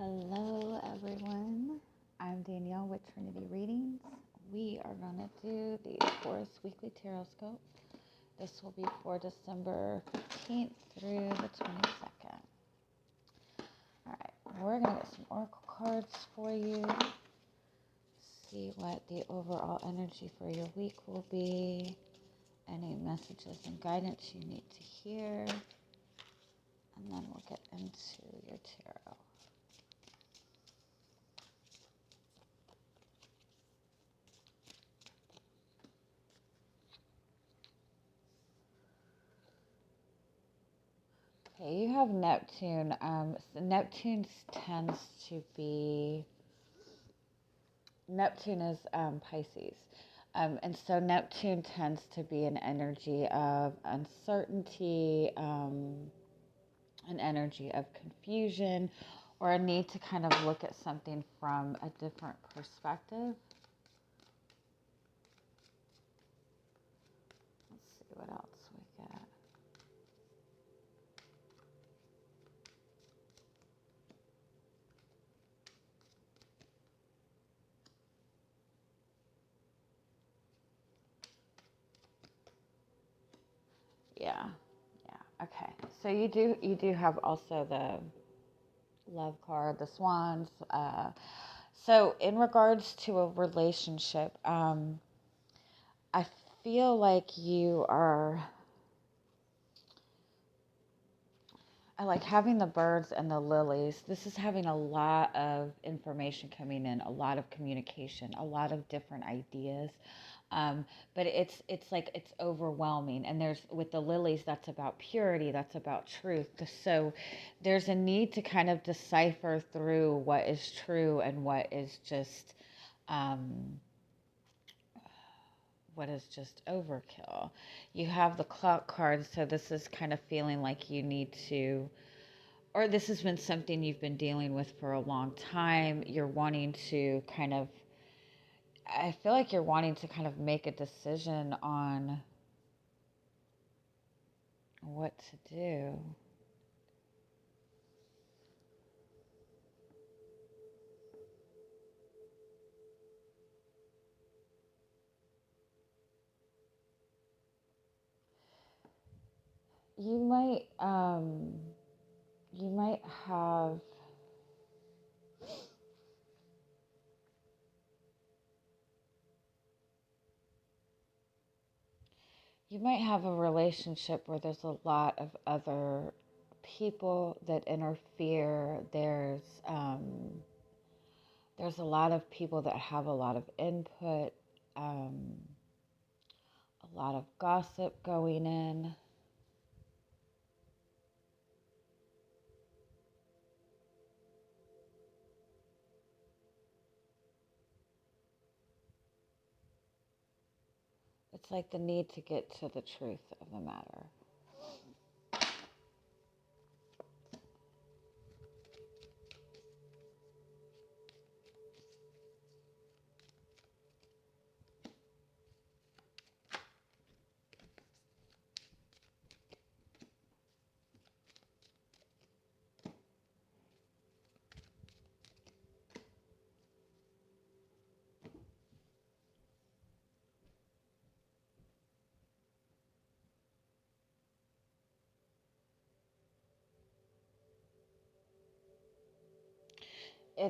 Hello everyone, I'm Danielle with Trinity Readings. We are going to do the Taurus Weekly Tarotscope. This will be for December 15th through the 22nd. Alright, we're going to get some oracle cards for you. See what the overall energy for your week will be. Any messages and guidance you need to hear. And then we'll get into your tarot. Okay, you have Neptune. Neptune is Pisces. And so Neptune tends to be an energy of uncertainty, an energy of confusion, or a need to kind of look at something from a different perspective. Let's see what else we got. Yeah. Okay. So you do have also the Love card, the Swans. So in regards to a relationship, I feel like you are. I like having the birds and the lilies. This is having a lot of information coming in, a lot of communication, a lot of different ideas. But it's like it's overwhelming. And there's with the lilies, that's about purity, that's about truth. So there's a need to kind of decipher through what is true and um, what is just overkill. You have the clock card, so this is kind of feeling like you need to, or this has been something you've been dealing with for a long time. You're wanting to kind of, I feel like you're wanting to kind of make a decision on what to do. You might, you might have, you might have a relationship where there's a lot of other people that interfere. There's a lot of people that have a lot of input, a lot of gossip going in. It's like the need to get to the truth of the matter.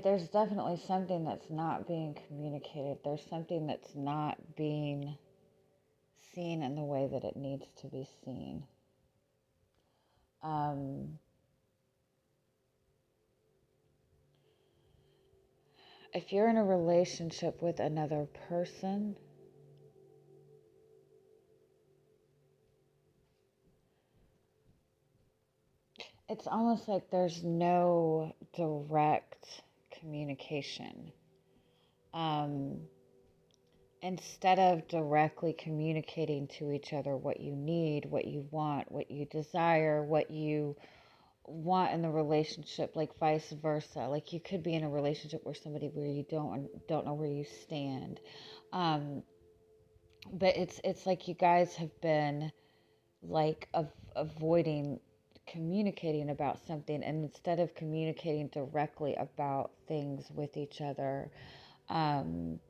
There's definitely something that's not being communicated. There's something that's not being seen in the way that it needs to be seen. If you're in a relationship with another person, it's almost like there's no direct communication. Instead of directly communicating to each other what you need, what you want, what you desire, what you want in the relationship, like vice versa. Like you could be in a relationship where you don't know where you stand. But it's like you guys have been like avoiding communicating about something, and instead of communicating directly about things with each other, um,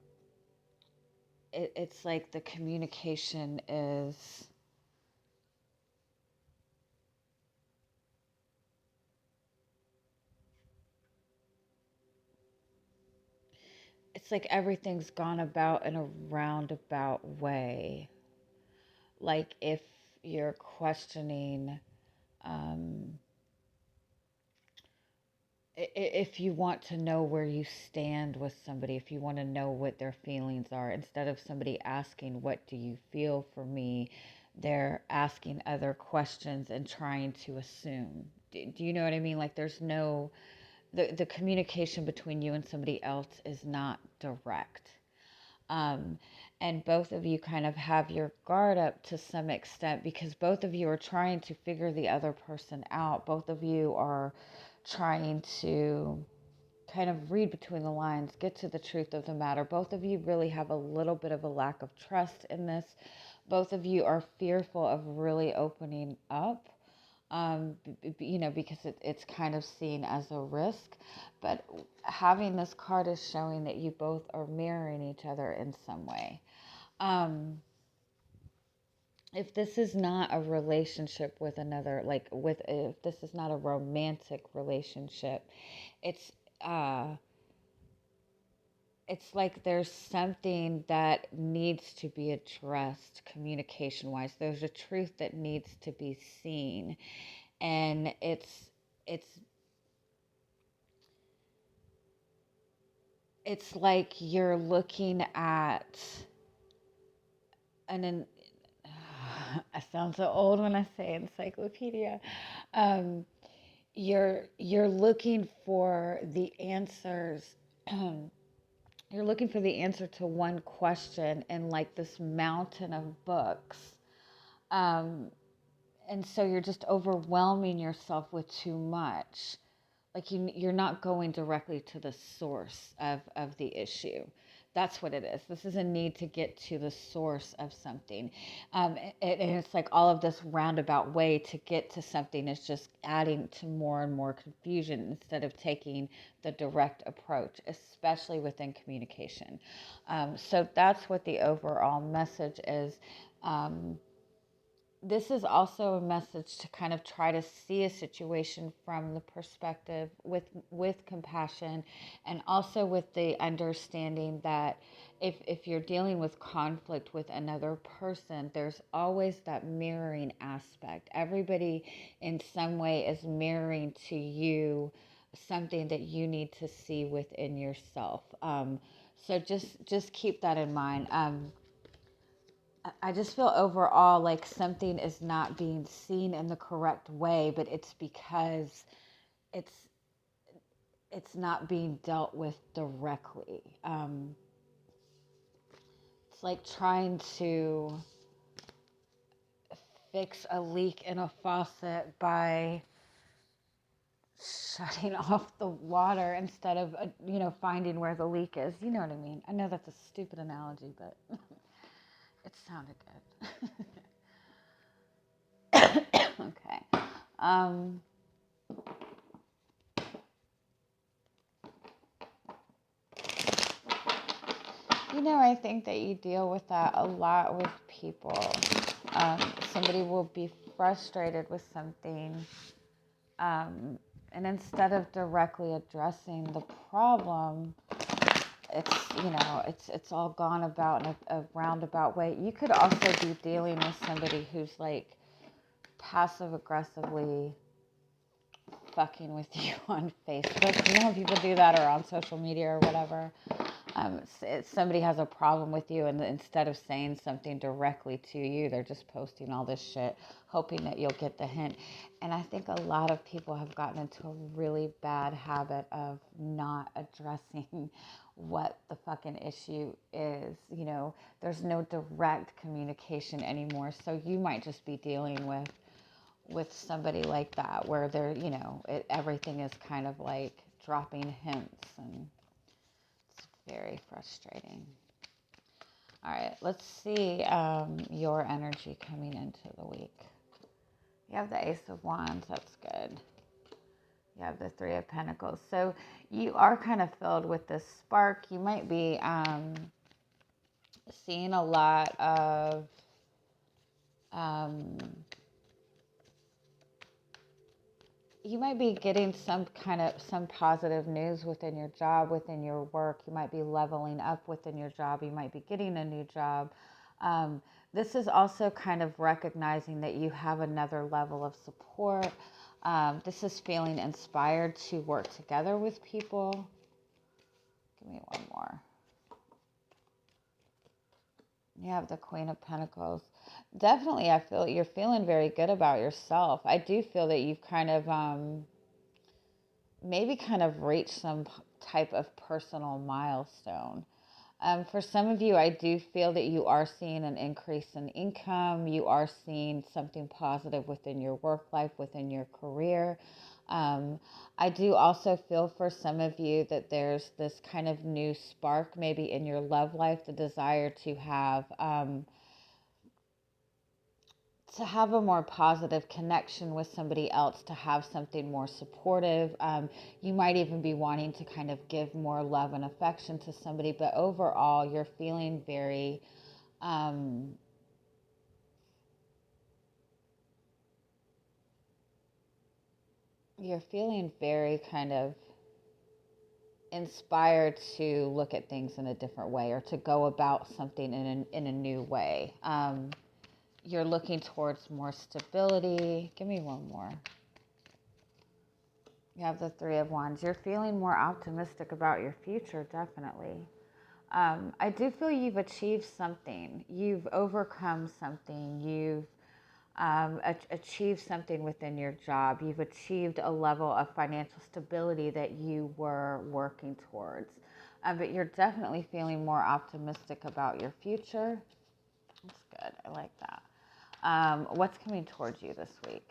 it's like the communication is, it's like everything's gone about in a roundabout way. Like if you're questioning, um, if you want to know where you stand with somebody, if you want to know what their feelings are, instead of somebody asking, "What do you feel for me?" they're asking other questions and trying to assume. Do you know what I mean? Like there's no, the communication between you and somebody else is not direct. Um, and both of you kind of have your guard up to some extent because both of you are trying to figure the other person out. Both of you are trying to kind of read between the lines, get to the truth of the matter. Both of you really have a little bit of a lack of trust in this. Both of you are fearful of really opening up, because it's kind of seen as a risk. But having this card is showing that you both are mirroring each other in some way. Um, if this is not a relationship with another, like with, if this is not a romantic relationship, it's, uh, it's like there's something that needs to be addressed communication wise. There's a truth that needs to be seen. And it's it's like you're looking at an I sound so old when I say encyclopedia. Um, you're looking for the answers. You're looking for the answer to one question in like this mountain of books. Um, and so you're just overwhelming yourself with too much. Like you're not going directly to the source of the issue. That's what it is. This is a need to get to the source of something. And it's like all of this roundabout way to get to something is just adding to more and more confusion instead of taking the direct approach, especially within communication. So that's what the overall message is. Um, this is also a message to kind of try to see a situation from the perspective with compassion, and also with the understanding that if you're dealing with conflict with another person, there's always that mirroring aspect. Everybody in some way is mirroring to you something that you need to see within yourself. So just keep that in mind. I just feel overall like something is not being seen in the correct way, but it's because it's it's not being dealt with directly. It's like trying to fix a leak in a faucet by shutting off the water instead of finding where the leak is. You know what I mean? I know that's a stupid analogy, but it sounded good. Okay. Um, I think that you deal with that a lot with people. Somebody will be frustrated with something, um, and instead of directly addressing the problem, it's all gone about in a roundabout way. You could also be dealing with somebody who's like passive aggressively fucking with you on Facebook. You know how people do that, or on social media or whatever. Somebody has a problem with you, and instead of saying something directly to you, they're just posting all this shit, hoping that you'll get the hint. And I think a lot of people have gotten into a really bad habit of not addressing what the fucking issue is. There's no direct communication anymore. So you might just be dealing with somebody like that, where they're, everything is kind of like dropping hints, and it's very frustrating. All right, let's see your energy coming into the week. You have the Ace of Wands. That's good. You have the Three of Pentacles. So you are kind of filled with this spark. You might be seeing a lot of you might be getting some positive news within your job, within your work. You might be leveling up within your job. You might be getting a new job. This is also kind of recognizing that you have another level of support. This is feeling inspired to work together with people. Give me one more. You have the Queen of Pentacles. Definitely, I feel you're feeling very good about yourself. I do feel that you've kind of maybe kind of reach some type of personal milestone. For some of you, I do feel that you are seeing an increase in income. You are seeing something positive within your work life, within your career. I do also feel for some of you that there's this kind of new spark maybe in your love life, the desire to have a more positive connection with somebody else, to have something more supportive. You might even be wanting to kind of give more love and affection to somebody, but overall you're feeling very kind of inspired to look at things in a different way, or to go about something in a new way. You're looking towards more stability. Give me one more. You have the Three of Wands. You're feeling more optimistic about your future, definitely. I do feel you've achieved something. You've overcome something. You've achieved something within your job. You've achieved a level of financial stability that you were working towards. But you're definitely feeling more optimistic about your future. That's good. I like that. What's coming towards you this week?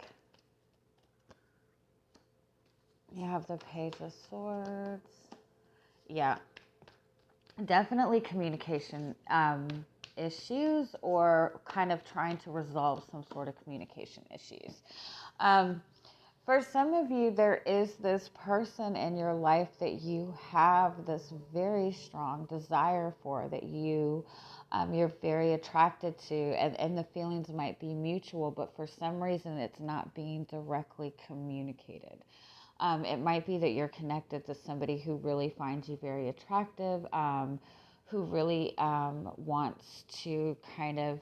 You have the Page of Swords. Yeah, definitely communication issues, or kind of trying to resolve some sort of communication issues. For some of you, there is this person in your life that you have this very strong desire for, that you're very attracted to, and the feelings might be mutual, but for some reason it's not being directly communicated. It might be that you're connected to somebody who really finds you very attractive, who really wants to kind of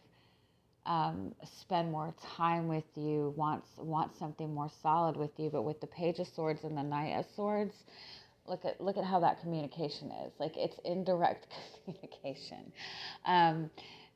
spend more time with you, wants something more solid with you. But with the Page of Swords and the Knight of Swords, look at how that communication is. Like, it's indirect communication.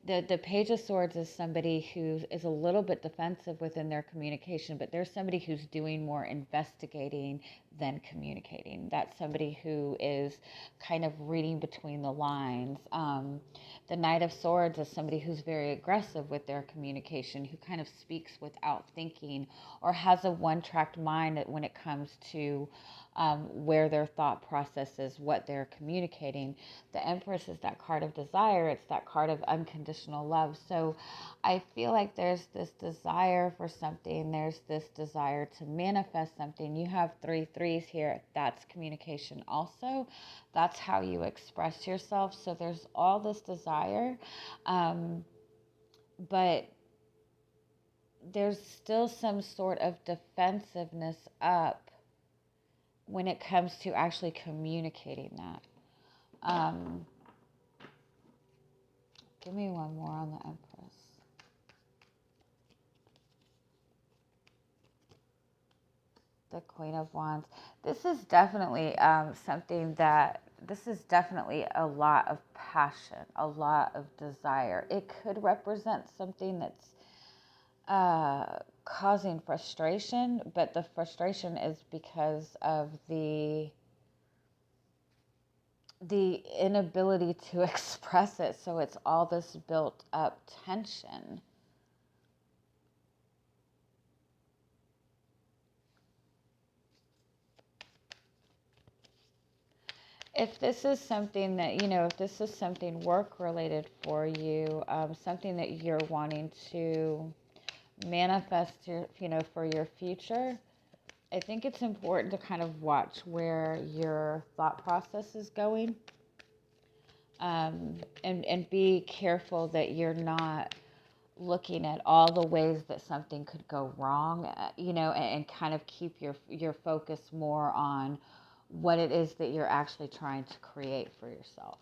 The Page of Swords is somebody who is a little bit defensive within their communication, but there's somebody who's doing more investigating than communicating. That's somebody who is kind of reading between the lines. The Knight of Swords is somebody who's very aggressive with their communication, who kind of speaks without thinking, or has a one-track mind when it comes to where their thought process is, what they're communicating. The Empress is that card of desire. It's that card of unconditional love. So I feel like there's this desire for something. There's this desire to manifest something. You have 3 threes here. That's communication also. That's how you express yourself. So there's all this desire, but there's still some sort of defensiveness up when it comes to actually communicating that. Give me one more on the Empress. The Queen of Wands. This is definitely this is definitely a lot of passion, a lot of desire. It could represent something that's causing frustration, but the frustration is because of the inability to express it. So it's all this built up tension. If this is something that, if this is something work related for you, something that you're wanting to manifest for your future, I think it's important to kind of watch where your thought process is going, and be careful that you're not looking at all the ways that something could go wrong, and kind of keep your focus more on what it is that you're actually trying to create for yourself.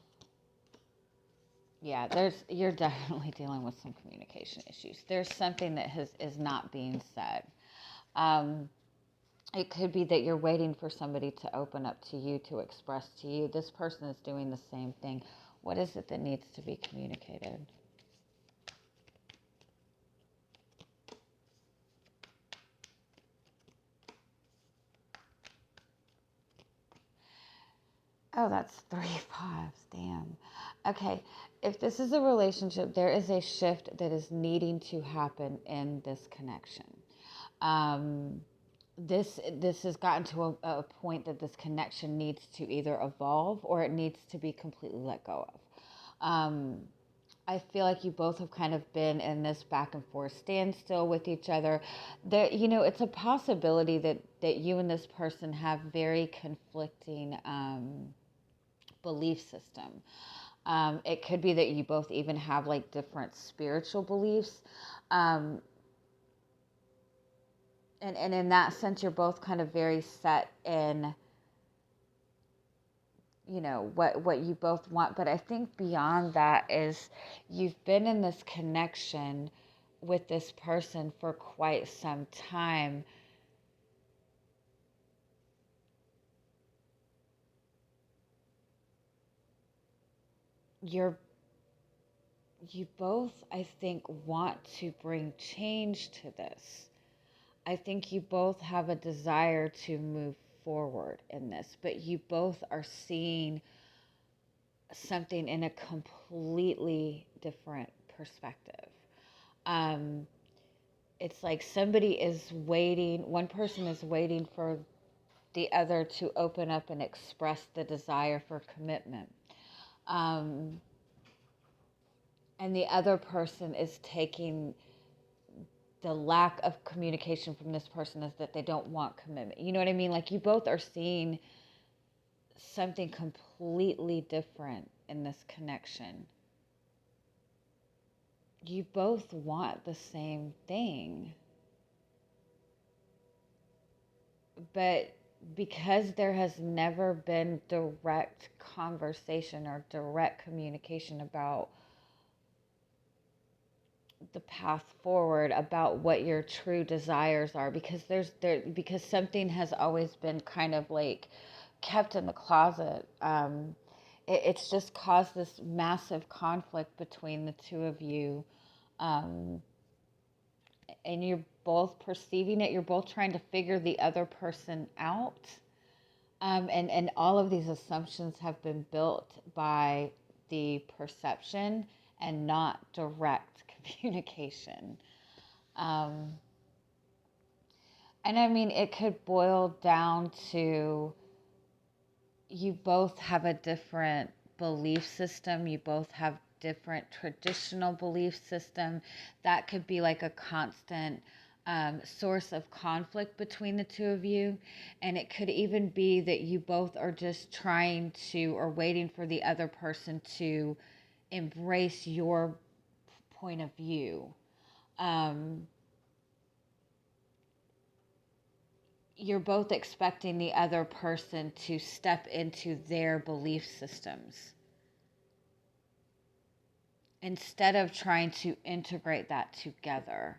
Yeah, you're definitely dealing with some communication issues. There's something that is not being said. It could be that you're waiting for somebody to open up to you, to express to you. This person is doing the same thing. What is it that needs to be communicated? Oh, that's 3 5s. Damn. Okay. If this is a relationship, there is a shift that is needing to happen in this connection. Um, this has gotten to a point that this connection needs to either evolve or it needs to be completely let go of. I feel like you both have kind of been in this back and forth standstill with each other. There, it's a possibility that you and this person have very conflicting belief system. It could be that you both even have like different spiritual beliefs. Um, and in that sense, you're both kind of very set in, what you both want. But I think beyond that is you've been in this connection with this person for quite some time. You both, I think, want to bring change to this. I think you both have a desire to move forward in this, but you both are seeing something in a completely different perspective. Um, it's like somebody is waiting, one person is waiting for the other to open up and express the desire for commitment. Um, and the other person is taking the lack of communication from this person as that they don't want commitment. You know what I mean? Like you both are seeing something completely different in this connection. You both want the same thing. But because there has never been direct conversation or direct communication about the path forward, about what your true desires are, because something has always been kind of like kept in the closet. It's just caused this massive conflict between the two of you, um, and you're both perceiving it. You're both trying to figure the other person out, and all of these assumptions have been built by the perception and not direct communication. Um, and I mean, it could boil down to you both have a different belief system. You both have different traditional belief system. That could be like a constant source of conflict between the two of you. And it could even be that you both are just trying to or waiting for the other person to embrace your point of view. Um, you're both expecting the other person to step into their belief systems instead of trying to integrate that together.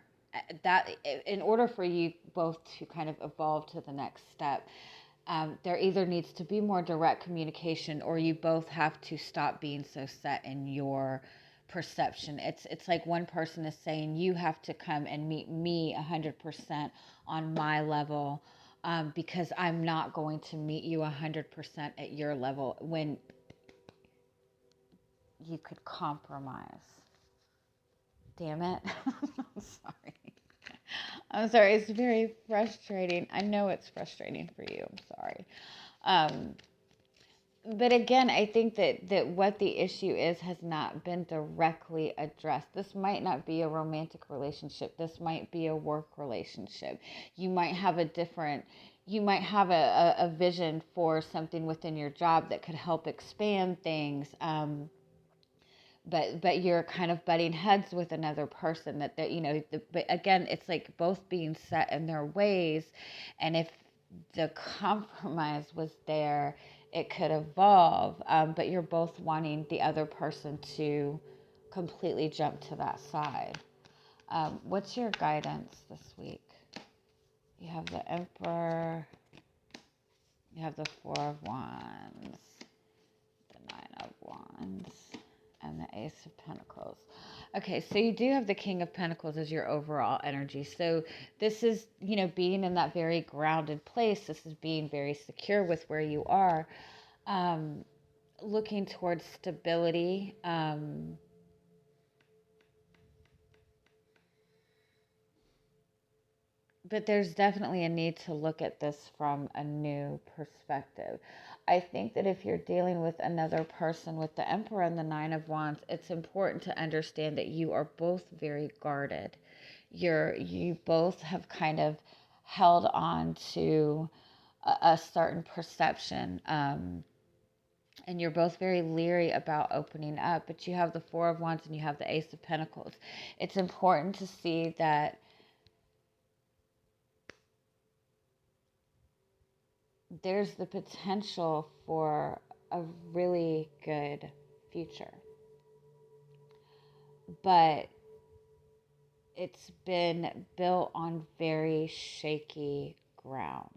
That in order for you both to kind of evolve to the next step, there either needs to be more direct communication, or you both have to stop being so set in your perception. It's like one person is saying you have to come and meet me 100% on my level, because I'm not going to meet you 100% at your level, when you could compromise. Damn it. I'm sorry. I'm sorry. It's very frustrating. I know it's frustrating for you. I'm sorry. Um, But again, I think that what the issue is has not been directly addressed. This might not be a romantic relationship. This might be a work relationship. You might have a different, you might have a vision for something within your job that could help expand things. But you're kind of butting heads with another person that but again, it's like both being set in their ways. And if the compromise was there, it could evolve. But you're both wanting the other person to completely jump to that side. What's your guidance this week? You have the Emperor, you have the Four of Wands, the Nine of Wands, and the Ace of Pentacles. Okay, so you do have the King of Pentacles as your overall energy. So this is, being in that very grounded place. This is being very secure with where you are, looking towards stability. But there's definitely a need to look at this from a new perspective. I think that if you're dealing with another person with the Emperor and the Nine of Wands, it's important to understand that you are both very guarded. You both have kind of held on to a certain perception, and you're both very leery about opening up. But you have the Four of Wands and you have the Ace of Pentacles. It's important to see that there's the potential for a really good future. But it's been built on very shaky ground.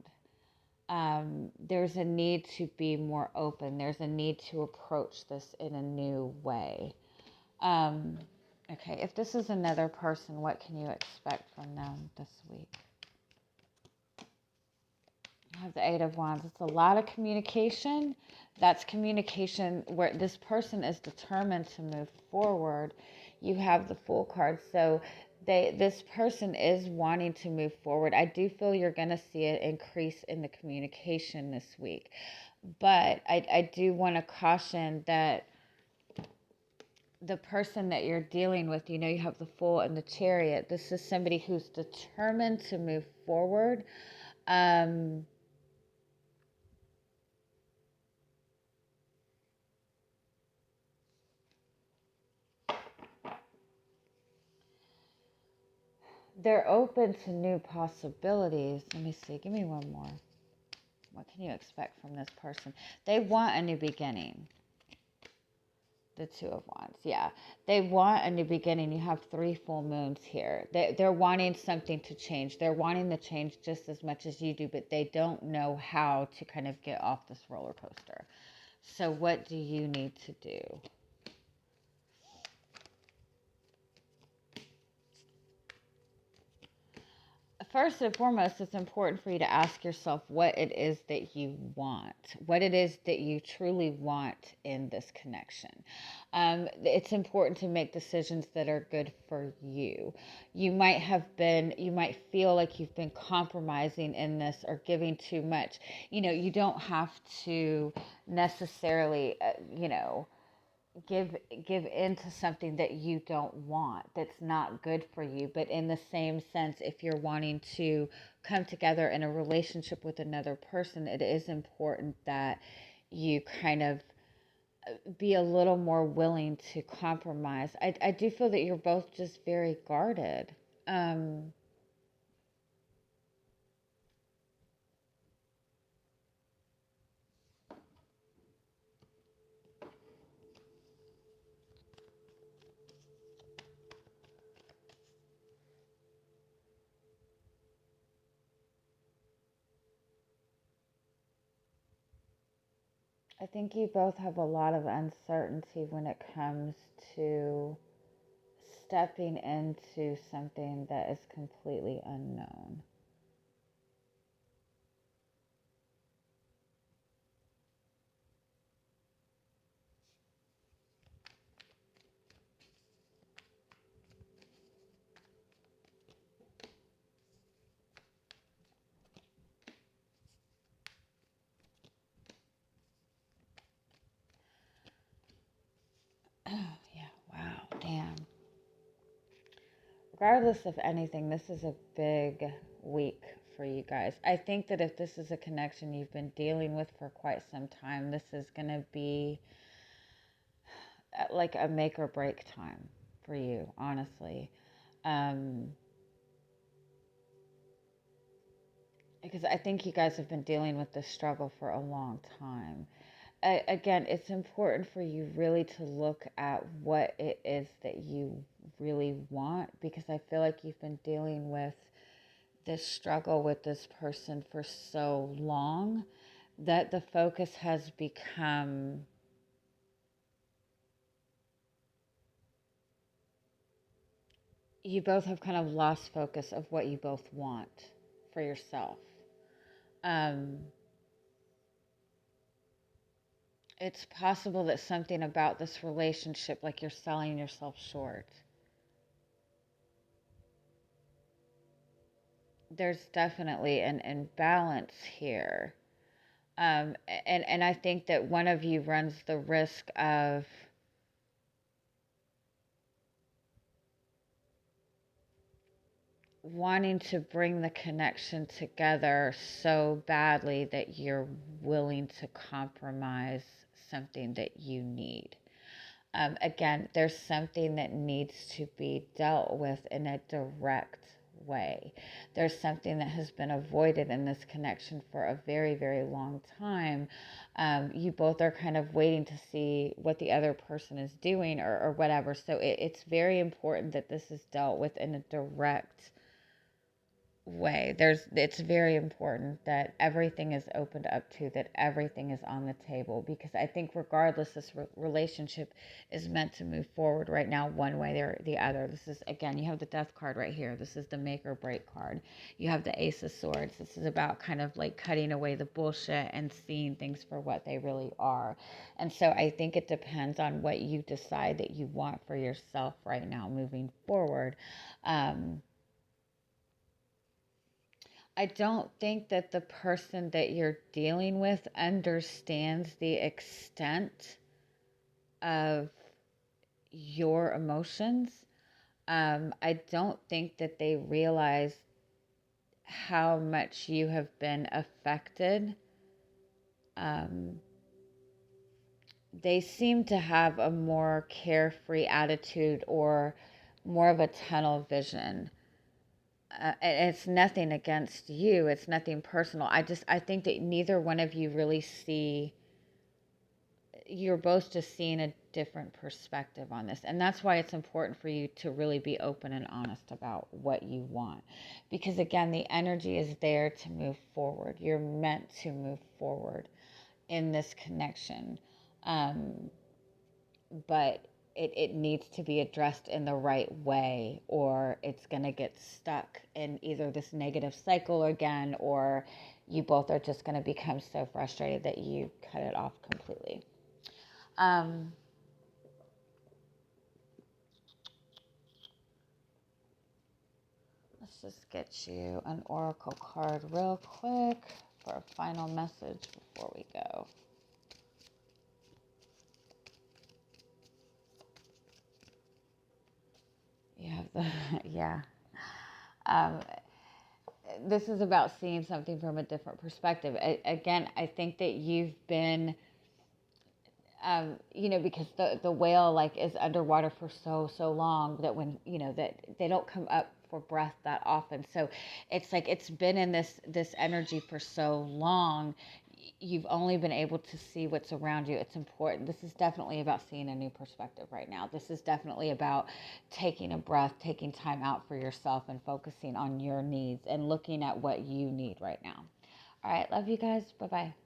There's a need to be more open. There's a need to approach this in a new way. Okay, if this is another person, what can you expect from them this week? I have the Eight of Wands. It's a lot of communication. That's communication where this person is determined to move forward. You have the Fool card. So this person is wanting to move forward. I do feel you're going to see an increase in the communication this week. But I do want to caution that the person that you're dealing with, you have the Fool and the Chariot. This is somebody who's determined to move forward. They're open to new possibilities. Let me see. Give me one more. What can you expect from this person? They want a new beginning. The Two of Wands. Yeah. They want a new beginning. You have 3 full moons here. They're wanting something to change. They're wanting the change just as much as you do, but they don't know how to kind of get off this roller coaster. So what do you need to do? First and foremost, it's important for you to ask yourself what it is that you want, what it is that you truly want in this connection. It's important to make decisions that are good for you. You might feel like you've been compromising in this or giving too much. You don't have to necessarily, give into something that you don't want, that's not good for you. But in the same sense, if you're wanting to come together in a relationship with another person, it is important that you kind of be a little more willing to compromise. I do feel that you're both just very guarded. I think you both have a lot of uncertainty when it comes to stepping into something that is completely unknown. regardless of anything, this is a big week for you guys. I think that if this is a connection you've been dealing with for quite some time, this is going to be like a make or break time for you, honestly. Because I think you guys have been dealing with this struggle for a long time. Again, it's important for you really to look at what it is that you really want, because I feel like you've been dealing with this struggle with this person for so long that the focus has become, you both have kind of lost focus of what you both want for yourself. Um, it's possible that something about this relationship, like you're selling yourself short. There's definitely an imbalance here. And I think that one of you runs the risk of wanting to bring the connection together so badly that you're willing to compromise something that you need. Again, there's something that needs to be dealt with in a direct way. There's something that has been avoided in this connection for a very, very long time. You both are kind of waiting to see what the other person is doing, or whatever. So it's very important that this is dealt with in a direct way. It's very important that everything is opened up to, that everything is on the table, because I think regardless, this relationship is meant to move forward right now, one way or the other. This is, again, you have the Death card right here. This is the make or break card. You have the Ace of Swords. This is about kind of like cutting away the bullshit and seeing things for what they really are. And so I think it depends on what you decide that you want for yourself right now moving forward. I don't think that the person that you're dealing with understands the extent of your emotions. I don't think that they realize how much you have been affected. They seem to have a more carefree attitude, or more of a tunnel vision. And it's nothing against you. It's nothing personal. I think that neither one of you really see, you're both just seeing a different perspective on this. And that's why it's important for you to really be open and honest about what you want. Because again, the energy is there to move forward. You're meant to move forward in this connection. But it needs to be addressed in the right way, or it's going to get stuck in either this negative cycle again, or you both are just going to become so frustrated that you cut it off completely. Let's just get you an oracle card real quick for a final message before we go. You have the, yeah. This is about seeing something from a different perspective. Again, I think that you've been, because the whale like is underwater for so long that when, that they don't come up for breath that often. So it's like it's been in this energy for so long. You've only been able to see what's around you. It's important. This is definitely about seeing a new perspective right now. This is definitely about taking a breath, taking time out for yourself, and focusing on your needs and looking at what you need right now. All right. Love you guys. Bye-bye.